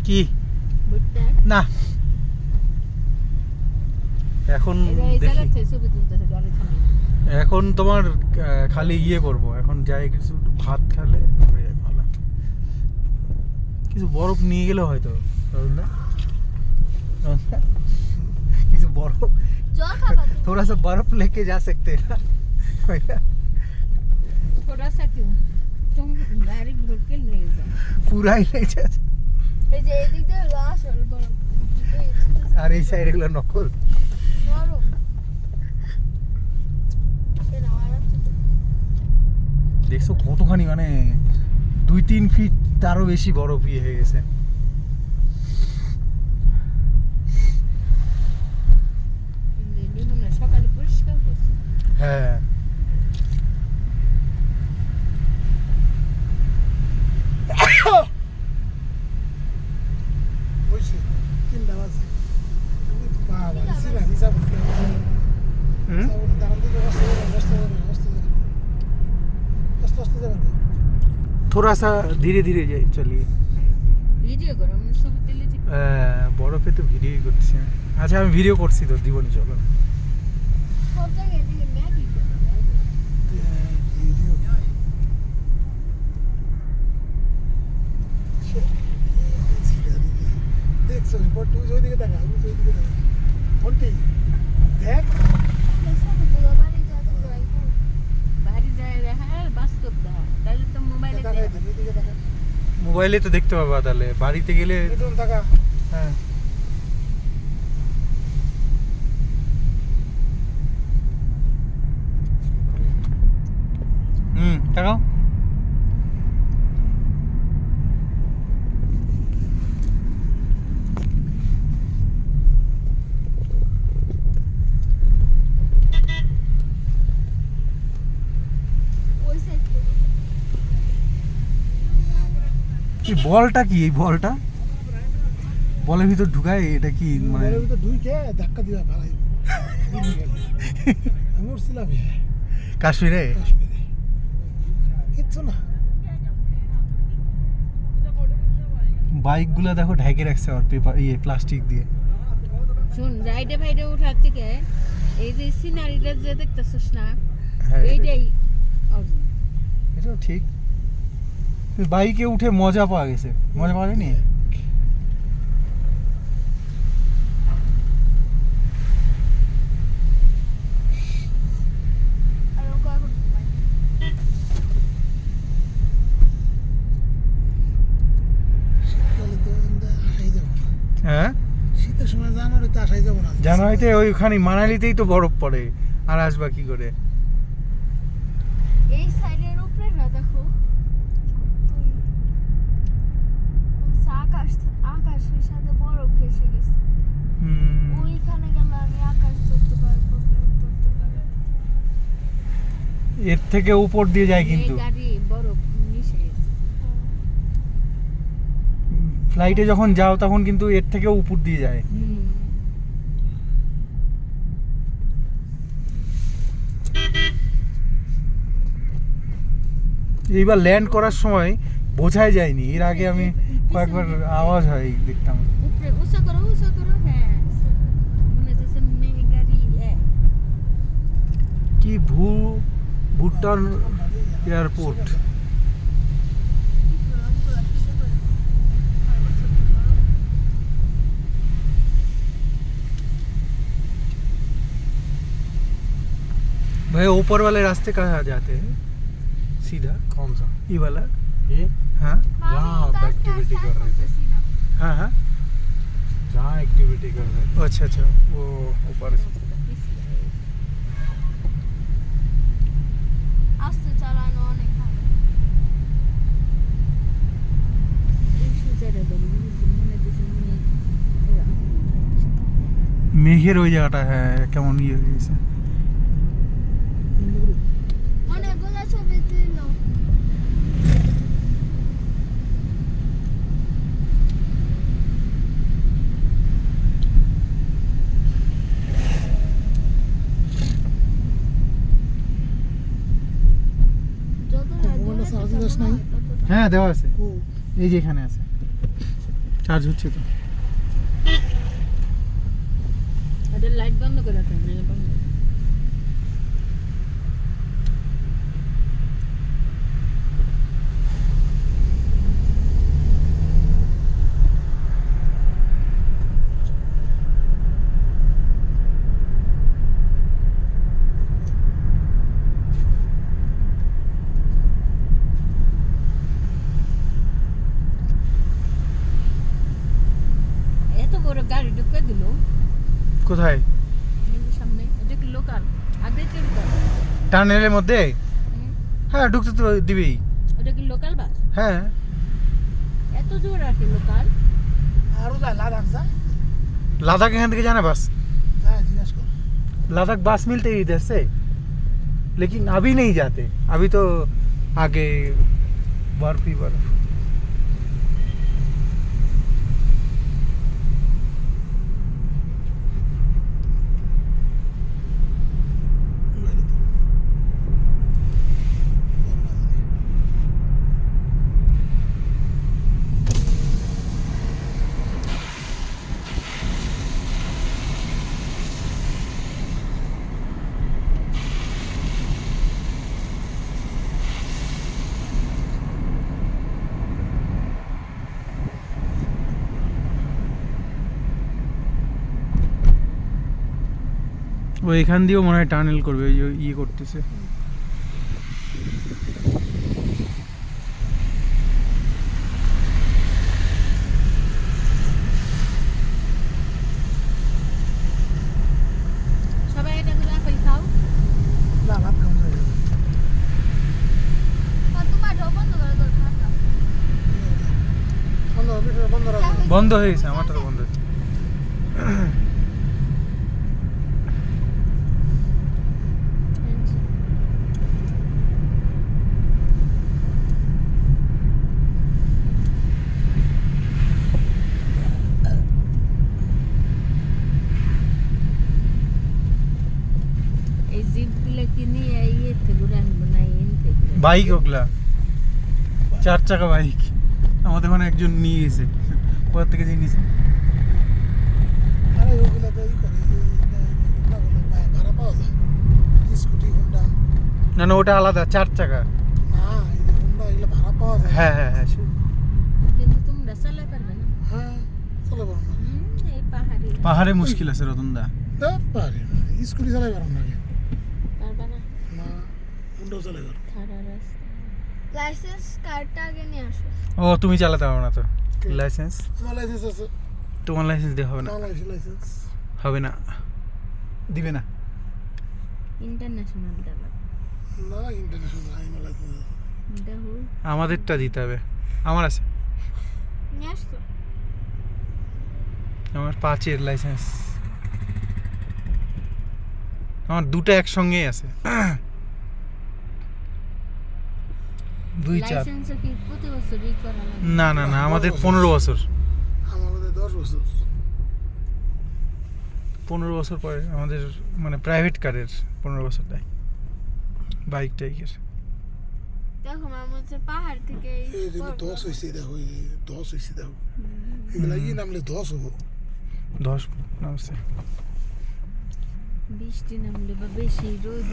কি না এখন দেখি এখন তোমার খালি ইয়ে করবো এখন যাই কিছু ভাত খেলে হয়ে যায় ভালো কিছু বরফ নিয়ে গেলে হয়তো কিছু বরফ थोड़ा सा बर्फ लेके जा सकते हैं ना थोड़ा सा क्यों तुम गाड़ी भर के ले जाओ पूरा ही ले जा এই যে এদিক দিয়ে লাশ হল বড় আর এই সাইডে গুলো নকল বড় দেখছো কতখানি মানে 2-3 ফিট তারও বেশি বরফ ইয়ে হয়ে গেছে সকালে পরিষ্কার করছি হ্যাঁ थोड़ा सा धीरे धीरे चलिए ভিডিও করো আমি ছবি তুলে দিই বরফে তো ভিডিও করছি আচ্ছা আমি ভিডিও করছি তো দিবনি চলো সব জায়গায় দিকে ম্যাগি দেখছো ফটো ওই দিকে দেখা আমি ওই দিকে দেখা ফোনটি দেখ বাড়ি যায় হ্যাঁ বাস্তব দা তাহলে তো মোবাইলে মোবাইলে তো দেখতে পাবা তাহলে বাড়িতে গেলে দেখা হ্যাঁ তাকাও এই বলটা কি এই বলটা বলের ভিতর ঢুকায় এটা কি মানে বলের ভিতর ঢুকে ধাক্কা দিবা ভালাই আমি উঠছিলাম কাশ্মীরে কিচ্ছু না বাইকগুলো দেখো ঢেকে রাখছে আর পেপার ইয়ে প্লাস্টিক দিয়ে শুন রাইডে ভাইডে ওঠার থেকে এই যে সিনারিটা যে দেখতেছস না হ্যাঁ এইটাই এটা ঠিক বাইকে উঠে মজা পাওয়া গেছে মজা পাওয়া যায়নি হ্যাঁ শীতের সময় জানুয়ারিতে আসাই যাবো না জানুয়ারিতে ওইখানে মানালিতেই তো বরফ পড়ে আর আসবা কি করে এই সাইডের উপরে না দেখো আকাশের সাথে বরফ ঘেসে গেছে ওইখানে গেলে আমি আকাশ ধরতে পারবো এর থেকে উপর দিয়ে যায় কিন্তু গাড়ি বরফ মিশে গেছে ফ্লাইটে যখন যাও তখন কিন্তু এর থেকেও উপর দিয়ে যায় এইবার ল্যান্ড করার সময় বোঝাই যায়নি এর আগে আমি কয়েকবার আওয়াজ হয় দেখতাম উপরে উঁচা করো হ্যাঁ মনে হচ্ছে মেয়ে গাড়ি কি ভুটান এয়ারপোর্ট भाई ऊपर वाले रास्ते कहाँ जाते हैं सीधा कौन सा ये वाला ये हाँ जहाँ आप एक्टिविटी कर रहे थे हाँ हाँ जहाँ एक्टिविटी कर रहे थे अच्छा अच्छा वो ऊपर से আস্তে চালানো অনেক ভালো এই সুজারে বলি মনে হচ্ছে মেঘের ওই জায়গাটা হ্যাঁ কেমন ইয়ে হয়ে গেছে অনেকগুলো ছবি তুলো হ্যাঁ দেওয়া আছে এই যে এখানে আছে চার্জ হচ্ছে তো। এটা লাইট বন্ধ করে রাখেন, বন্ধ। এত বড় গাড়ি ঢুকে দিল কোথায়? সামনে, এটা কি লোকাল? আগে চেক কর। টানেলের মধ্যে? হ্যাঁ, ঢুকতে তো দিবেই। ওটা কি লোকাল বাস? হ্যাঁ। এত দূর আর কি লোকাল? আরো যায় লাদাখ যায়। লাদাখ এখান থেকে जाना बस? হ্যাঁ, জিজ্ঞেস কর। लद्दाख बस मिलते ही इधर से, लेकिन अभी नहीं जाते, अभी तो आगे बर्फ ही बर्फ। ও এখান দিয়েও মনে হয় টানেল করবে, ওই যে ইয়ে করতেছে। সবাই এটা করে আপেল খাও। না, ভাত খাওয়া যায় না। তোমার বন্ধ করে দাও ঠান্ডা। বন্ধ রাখো। বন্ধ হয়ে গেছে, আমারটা তো বন্ধ হয়েছে। এই জিপগুলো কিনে ইয়ে থেকে ঘুরে আনবো না, এন থেকে। বাইক ওগুলা 4 চাকা বাইক আমাদের ওখানে একজন নিয়ে গেছে, কোথা থেকে জিনিস। আরে ওগুলা তো ই করে, না বলে ভাড়া পাওয়া যায়। Scooty, Honda. না না, ওটা আলাদা 4 চাকা। না, এই যে হোন্ডা এগুলো ভাড়া পাওয়া যায়। হ্যাঁ হ্যাঁ হ্যাঁ, কিন্তু তোমরা চালাতে পারবে না। হ্যাঁ, চলে পারো না। এই পাহাড়ি পাহাড়ে মুশকিল আছে রতনদা। পারি না, স্কুটি চালাই পারো না। পারবে না, না, হোন্ডাও চালাই পারো। খাড়া রাস্তা। লাইসেন্স কার্ডটা আগে নিয়ে আসো। ও তুমি চালাতে পারো না তো? লাইসেন্স? আমার লাইসেন্স আছে। তোমার লাইসেন্স দিয়ে হবে না। না, লাইসেন্স। হবে না, দিবে না। ইন্টারন্যাশনাল ডালা না, ইন্টারন্যাশনাল আমার লাইসেন্স আছে। দেখো আমাদেরটা দিতে হবে। আমার আছে, নিয়ে আসতো। আমার 5-এর লাইসেন্স। আমার দুটো একসঙ্গেই আছে। 2-4। লাইসেন্স কি প্রতি বছরই করা লাগে? না না না, আমাদের 15 বছর। আমার বোধহয় 10 বছর। 15 বছর পরে আমাদের, মানে প্রাইভেট কারের 15 বছর দেয়, বাইক টাইকের। দেখো মামা হচ্ছে পাহাড় থেকে এই যে 10 হয়েছে, দেখো এই যে 10 হয়েছে, দেখো এগুলা ই নামলে 10 হবো। 10 নামছে। বৃষ্টি নামলে বা বেশি রোদ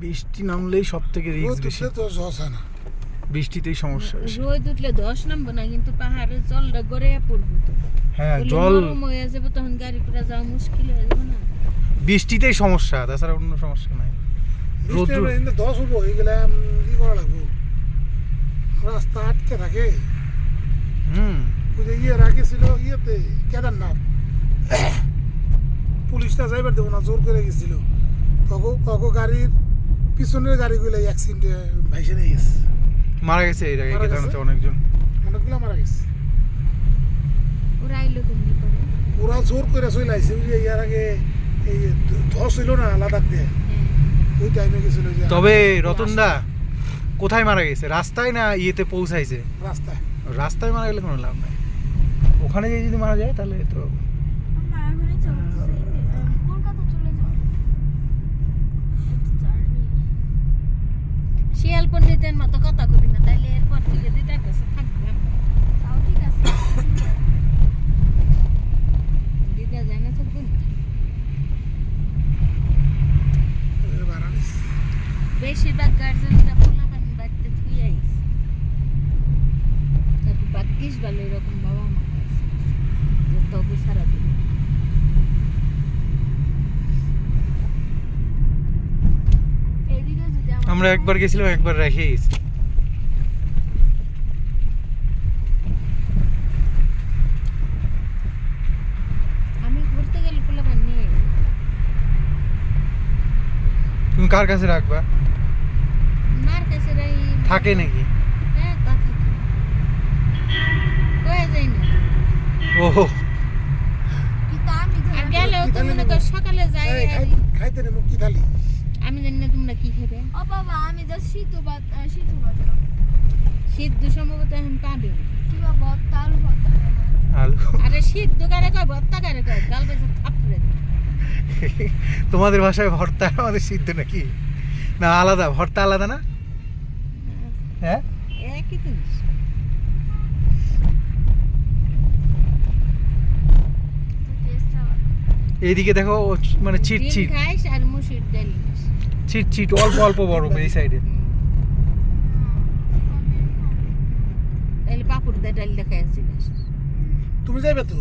বৃষ্টি নামলেই সব থেকে রিস্ক বেশি। তো 10 হয় না। বৃষ্টিতেই সমস্যা বেশি। রোদ উঠলে 10 নামবো না, কিন্তু পাহাড়ের জলটা গড়ে পড়বো তো। হ্যাঁ, বলে জল নরম হয়ে যাবে, তখন গাড়ি করে যাওয়া মুশকিল হয়ে যাবে না। বৃষ্টিতেই সমস্যা, তাছাড়া অন্য সমস্যা নাই। রোদ্র বৃষ্টি হলে 10 হবো, এগুলা ই করা লাগবো। রাস্তা আটকে থাকে। ওই যে ইয়ে রাখেছিল ইয়েতে কেদারনাথ, পুলিশটা যাইবার দেবো না, জোর করে গেছিল। তখন গাড়ির পিছনের গাড়িগুলো অ্যাক্সিডেন্টে ভাইসে নিয়ে গেছে, মারা গেছে এর আগে মারা গেছে? কেদারনাথে অনেকজন। অনেকগুলো মারা গেছে। ওরা আইলো কেমনি করে? ওরা জোর করে চলে আসছে। ওই যে ইয়ার আগে এই ধস হইল না লাদাখ দিয়ে, হ্যাঁ, ওই টাইমে গেছিল। যে তবে রতনদা কোথায় মারা গেছে? রাস্তায় না ইয়েতে পৌঁছাইছে? রাস্তায়। রাস্তায় মারা গেলে কোনো লাভ নাই, ওখানে গিয়ে যদি মারা যায় তাহলে তো। আমরা এখনই চলছি কলকাতা চলে যাও। শিয়াল পণ্ডিতের মতো কথা কবি না, তাইলে এরপর থেকে 2টার কাছে থাকবে। তাও ঠিক আছে। ভাগ্যিস ভালো এরকম বাবা মা আছে যে তবু সারা দিন এদিকে যদি আমরা একবার গেছিলাম, একবার রেখে গেছি। আমি ঘুরতে গেলে পোলাপান নিয়ে তুমি কার কাছে রাখবা? মার কাছে রাই থাকে নাকি? হ্যাঁ তা থাকে কয়ে যাই না ওহো, কিন্তু আমি আর গেলেও তো মনে কর সকালে যাই এই খাইতে নেবো কি থালি? আমি জানি না তোমরা কি খাবে ও বাবা আমি যা সিদ্ধ ভাত সিদ্ধ সম্ভবত এখন পাবে না। কিবা ভর্তা আলু ভর্তা আলু। আরে সিদ্ধ কারে কয় ভর্তা কারে কয় গাল বেজে থাপড়ে দেয়। তোমাদের ভাষায় ভর্তা, আমাদের সিদ্ধ নাকি? না আলাদা, ভর্তা আলাদা না? হ্যাঁ, একই জিনিস টেস্ট আলাদা। এইদিকে দেখো ও মানে চিট ডিম চিট খাইস আর মুসুর ডাল খাইস। চিট চিট অল্প অল্প বরফ এই সাইডে। তাহলে পাপড় দিয়ে ডাল দেখাই আসছিলিস তুমি যাইবে তো?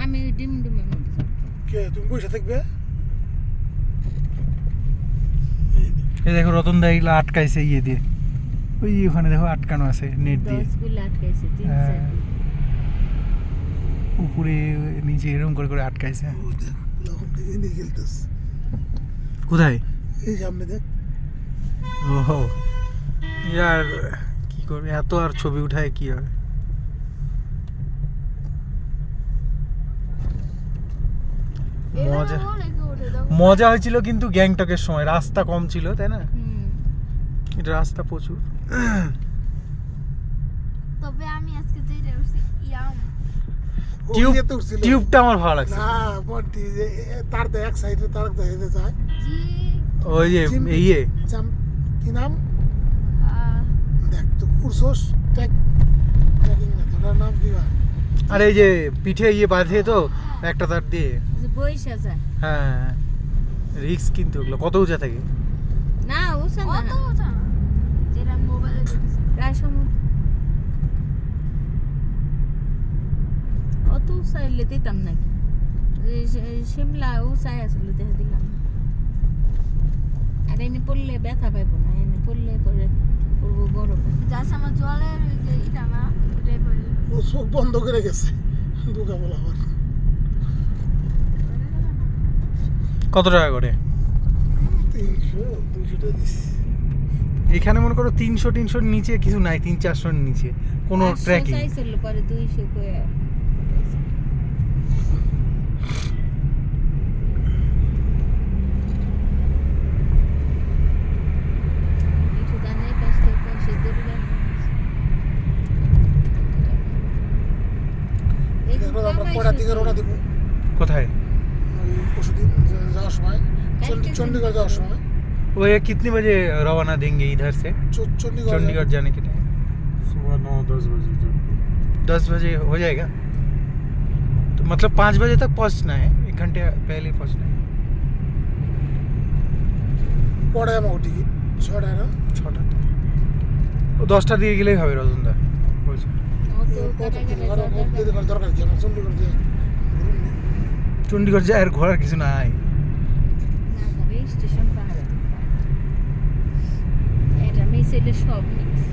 আমি ডিম ডিমের মধ্যে যাবো। কে তুমি বসে থাকবে? এই দেখো রতন দা এগুলো আটকাইছে ইয়ে দিয়ে, ওই ওখানে দেখো আটকানো আছে নেট দিয়ে। 10 গুলো আটকাইছে তিন হ্যাঁ। চার গুলো। উপরে নিচে এরকম করে করে আটকাইছে। ও দেখ লাহম দিকে নিয়ে গেলতেস। কোথায়? এই সামনে দেখ। ওহো, ইয়ার কি করবে, এত আর ছবি উঠায় কি হবে? মজা মজা হয়েছিল কিন্তু গ্যাংটকের সময় রাস্তা কম ছিল, তাই না? হুম। এটা রাস্তা প্রচুর। তবে আমি আজকে যেটা করছি ইয়াম টিউব ওই তো উঠছিল। টিউবটা আমার ভালো লাগছে। না বন্টি যে তার তো এক সাইডে তার দেখে যায়। জি ওই যে চিমটি। ইয়ে জাম কি নাম আহ, দেখ তো কুরসোস ট্যাকিং না তো ওটার নাম কি হয়? আর এই যে পিঠে ইয়ে বাঁধে তো একটা তার দিয়ে। যে বইসা যায় হ্যাঁ, রিস্ক কিন্তু ওগুলো কত উঁচা থাকে। না ওসা অত না ওঠা না যেটা মোবাইলে দেখেছি প্রায় সময় অত উসাইলে দিতাম নাকি শিমলা উসাই আসলে দেখে দিলাম আর এনে পড়লে ব্যথা পাইবো না এনে পড়লে পরে পড়বো বড় যার আমার জলের ওই যে এটা না ওটাই বলি ও চোখ বন্ধ করে গেছে দুগা বলা আবার। কত টাকা করে? 300 200 টাকা দিস। এখানে মনে করো 300 নিচে কিছু নাই, 300-400 নিচে কোনো ট্র্যাকিং। চাইছিল পরে 200 কয়ে একটু দানে পাঁচটা পয়সা ধরলাম এরপর আমরা কটা দিকে রওনা দিব? কোথায়? ওই পরশুদিন যাওয়ার সময় চণ্ডীগড় যাওয়ার সময়। वो ये कितने बजे रवाना देंगे इधर से চণ্ডীগড় चंडीगढ़ जाने के टाइम? सुबह 9-10 बजे तक 10 बजे हो जाएगा, तो मतलब 5 बजे तक पहुंचना है, 1 घंटे पहले पहुंचना है। পড়ায় আমার টিকিট 6টায় না 6টা ও 10টার দিকে গেলেই হবে রতনদা বলছে। কত দরকার কি আমার চণ্ডীগড় যে ঘুরুন নি। চণ্ডীগড় যায় আর ঘোরার কিছু নাই। না করে স্টেশন পাহাড়ে এটা মিছিলে সব মিক্স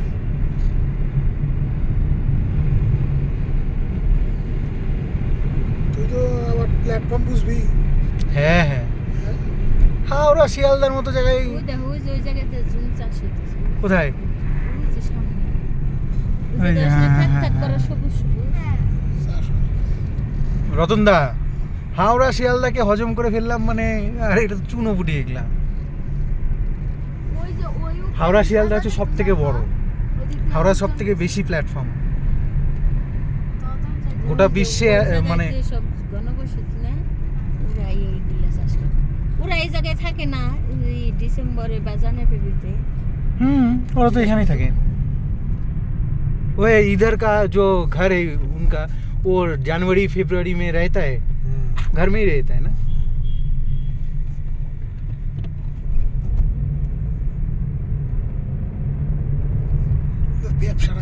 তুই তো আবার প্ল্যাটফর্ম বুঝবি। হ্যাঁ হ্যাঁ, হ্যাঁ? হাওড়া শিয়ালদার মতো জায়গায়। ওই দেখো ওই যে ওই জায়গাতে জুম চাষ হইতেছে কোথায়? ওই যে সামনে ওই ওই যে, যে আসলে হ্যাঁ, থাক হ্যাঁ, থাক করে হ্যাঁ। সবুজ সবুজ রতনদা, হাওড়া শিয়ালদাকে হজম করে ফেললাম মানে, আর এটা তো চুনো ফুটিয়ে গেলাম। ওই যে ওই উপরে হাওড়া শিয়ালদা হচ্ছে সব থেকে বড়, ওদিক দিয়ে হাওড়া সব লোকজন থেকে বেশি প্ল্যাটফর্ম। তখন গোটা ওই যে বিশ্বে, ওই জায়গায় মানে যে সব জনবসতি না ওরা এইগুলা চাষ করে ওরা এই জায়গায় থাকে না এই ডিসেম্বরে বা জানুয়ারিতে ওরা তো এখানেই থাকে। वो इधर का जो घर है उनका, वो जनवरी फरवरी में रहता है, घर में ही रहता है ना। ব্যবসাটা